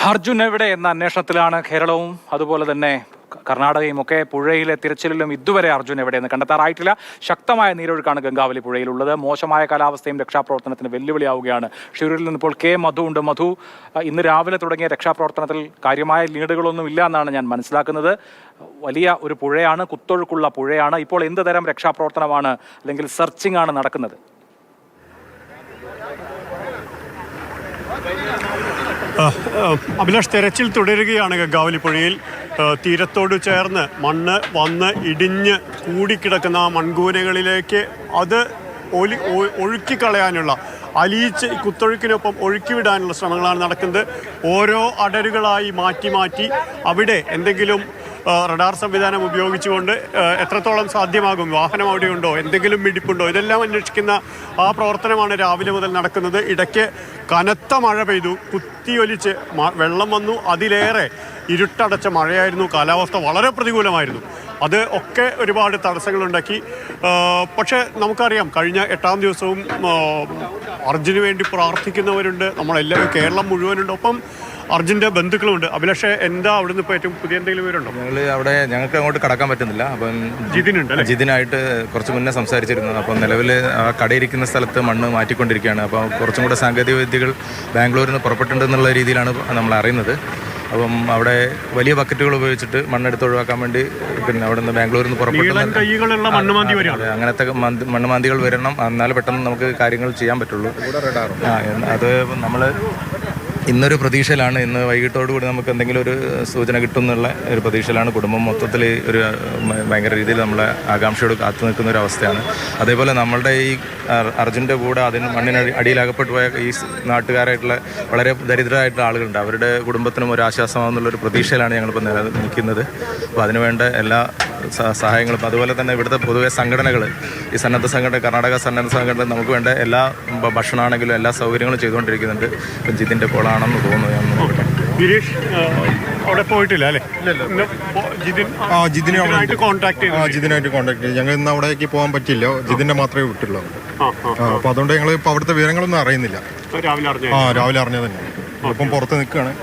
അർജുൻ എവിടെ എന്ന അന്വേഷണത്തിലാണ് കേരളവും അതുപോലെ തന്നെ കർണാടകയും ഒക്കെ. പുഴയിലെ തിരച്ചിലിലും ഇതുവരെ അർജുൻ എവിടെയെന്ന് കണ്ടെത്താറായിട്ടില്ല. ശക്തമായ നീരൊഴുക്കാണ് ഗംഗാവലി പുഴയിലുള്ളത്. മോശമായ കാലാവസ്ഥയും രക്ഷാപ്രവർത്തനത്തിന് വെല്ലുവിളിയാവുകയാണ്. ഷിരൂരിൽ നിന്നിപ്പോൾ കെ മധു ഉണ്ട്. മധു, ഇന്ന് രാവിലെ തുടങ്ങിയ രക്ഷാപ്രവർത്തനത്തിൽ കാര്യമായ ലീഡുകളൊന്നും ഇല്ല എന്നാണ് ഞാൻ മനസ്സിലാക്കുന്നത്. വലിയ ഒരു പുഴയാണ്, കുത്തൊഴുക്കുള്ള പുഴയാണ്. ഇപ്പോൾ എന്ത് തരം രക്ഷാപ്രവർത്തനമാണ് അല്ലെങ്കിൽ സെർച്ചിങ് ആണ് നടക്കുന്നത്? അഭിലാഷ്, തെരച്ചിൽ തുടരുകയാണ് ഗംഗാവലി പുഴയിൽ. തീരത്തോട് ചേർന്ന് മണ്ണ് വന്ന് ഇടിഞ്ഞ് കൂടിക്കിടക്കുന്ന ആ മൺകൂനകളിലേക്ക് അത് ഒഴുക്കിക്കളയാനുള്ള, അലിയിച്ച് കുത്തൊഴുക്കിനൊപ്പം ഒഴുക്കിവിടാനുള്ള ശ്രമങ്ങളാണ് നടക്കുന്നത്. ഓരോ അടരുകളായി മാറ്റി മാറ്റി അവിടെ എന്തെങ്കിലും റഡാർ സംവിധാനം ഉപയോഗിച്ചുകൊണ്ട് എത്രത്തോളം സാധ്യമാകും, വാഹനം അവിടെയുണ്ടോ, എന്തെങ്കിലും മിടിപ്പുണ്ടോ, ഇതെല്ലാം അന്വേഷിക്കുന്ന ആ പ്രവർത്തനമാണ് രാവിലെ മുതൽ നടക്കുന്നത്. ഇടയ്ക്ക് കനത്ത മഴ പെയ്തു, കുത്തിയൊലിച്ച് വെള്ളം വന്നു. അതിലേറെ ഇരുട്ടടച്ച മഴയായിരുന്നു. കാലാവസ്ഥ വളരെ പ്രതികൂലമായിരുന്നു. അത് ഒക്കെ ഒരുപാട് തടസ്സങ്ങളുണ്ടാക്കി. പക്ഷേ നമുക്കറിയാം, കഴിഞ്ഞ 8-ാം ദിവസവും അർജുന് വേണ്ടി പ്രാർത്ഥിക്കുന്നവരുണ്ട്, നമ്മളെല്ലാവരും, കേരളം മുഴുവനുണ്ട്. ഒപ്പം അർജുൻ്റെ ബന്ധുക്കളുമുണ്ട്. അഭിലാഷ്, എന്താ അവിടുന്ന് ഇപ്പോൾ ഏറ്റവും പുതിയ എന്തെങ്കിലും വിവരമുണ്ടോ? ഞങ്ങൾക്ക് അങ്ങോട്ട് കടക്കാൻ പറ്റുന്നില്ല. അപ്പം ജിതിനായിട്ട് കുറച്ച് മുന്നേ സംസാരിച്ചിരുന്നത്. അപ്പം നിലവിൽ കടയിരിക്കുന്ന സ്ഥലത്ത് മണ്ണ് മാറ്റിക്കൊണ്ടിരിക്കുകയാണ്. അപ്പോൾ കുറച്ചും കൂടെ സാങ്കേതിക വിദ്യകൾ ബാംഗ്ലൂരിൽ നിന്ന് പുറപ്പെട്ടിട്ടുണ്ടെന്നുള്ള രീതിയിലാണ് നമ്മൾ അറിയുന്നത്. അപ്പം അവിടെ വലിയ ബക്കറ്റുകൾ ഉപയോഗിച്ചിട്ട് മണ്ണെടുത്ത് ഒഴിവാക്കാൻ വേണ്ടി അവിടെ നിന്ന് ബാംഗ്ലൂരിൽ നിന്ന് പുറപ്പെടുന്ന അങ്ങനത്തെ മണ്ണുമാന്തികൾ വരണം. എന്നാലും പെട്ടെന്ന് നമുക്ക് കാര്യങ്ങൾ ചെയ്യാൻ പറ്റുള്ളൂ. അത് നമ്മൾ ഇന്നൊരു പ്രതീക്ഷയിലാണ്, ഇന്ന് വൈകിട്ടോടുകൂടി നമുക്ക് എന്തെങ്കിലും ഒരു സൂചന കിട്ടും എന്നുള്ള ഒരു പ്രതീക്ഷയിലാണ് കുടുംബം മൊത്തത്തിൽ. ഒരു ഭയങ്കര രീതിയിൽ നമ്മളെ ആകാംക്ഷയോട് കാത്തു നിൽക്കുന്ന ഒരു അവസ്ഥയാണ്. അതേപോലെ നമ്മളുടെ ഈ അർജുൻ്റെ കൂടെ അതിന് മണ്ണിന് അടിയിലകപ്പെട്ടു പോയ ഈ നാട്ടുകാരായിട്ടുള്ള വളരെ ദരിദ്രരായിട്ടുള്ള ആളുകളുണ്ട്. അവരുടെ കുടുംബത്തിനും ഒരു ആശ്വാസമാകുന്നുള്ളൊരു പ്രതീക്ഷയിലാണ് ഞങ്ങളിപ്പോൾ നിൽക്കുന്നത്. അപ്പോൾ അതിനുവേണ്ട എല്ലാ സഹായങ്ങളും, അതുപോലെ തന്നെ ഇവിടുത്തെ പൊതുവെ സംഘടനകൾ, ഈ സന്നദ്ധ സംഘടന, കർണാടക സന്നദ്ധ സംഘടന നമുക്ക് വേണ്ട എല്ലാ ഭക്ഷണമാണെങ്കിലും എല്ലാ സൗകര്യങ്ങളും ചെയ്തുകൊണ്ടിരിക്കുന്നുണ്ട്. ഇപ്പം ജിതിൻ്റെ കോളാണെന്ന് തോന്നുന്നു. ഗിരീഷ് അവിടെ പോയിട്ടില്ല അല്ലേ? ജിതിനായിട്ട് കോൺടാക്ട് ചെയ്തു. ഞങ്ങൾ ഇന്ന് അവിടേക്ക് പോകാൻ പറ്റില്ല, ജിതിന്റെ മാത്രമേ വിട്ടുള്ളൂ. അപ്പൊ അതുകൊണ്ട് ഞങ്ങൾ ഇപ്പൊ അവിടുത്തെ വിവരങ്ങളൊന്നും അറിയുന്നില്ല. രാവിലെ അറിഞ്ഞത് തന്നെ. ഇപ്പം പുറത്ത് നിൽക്കുകയാണ്.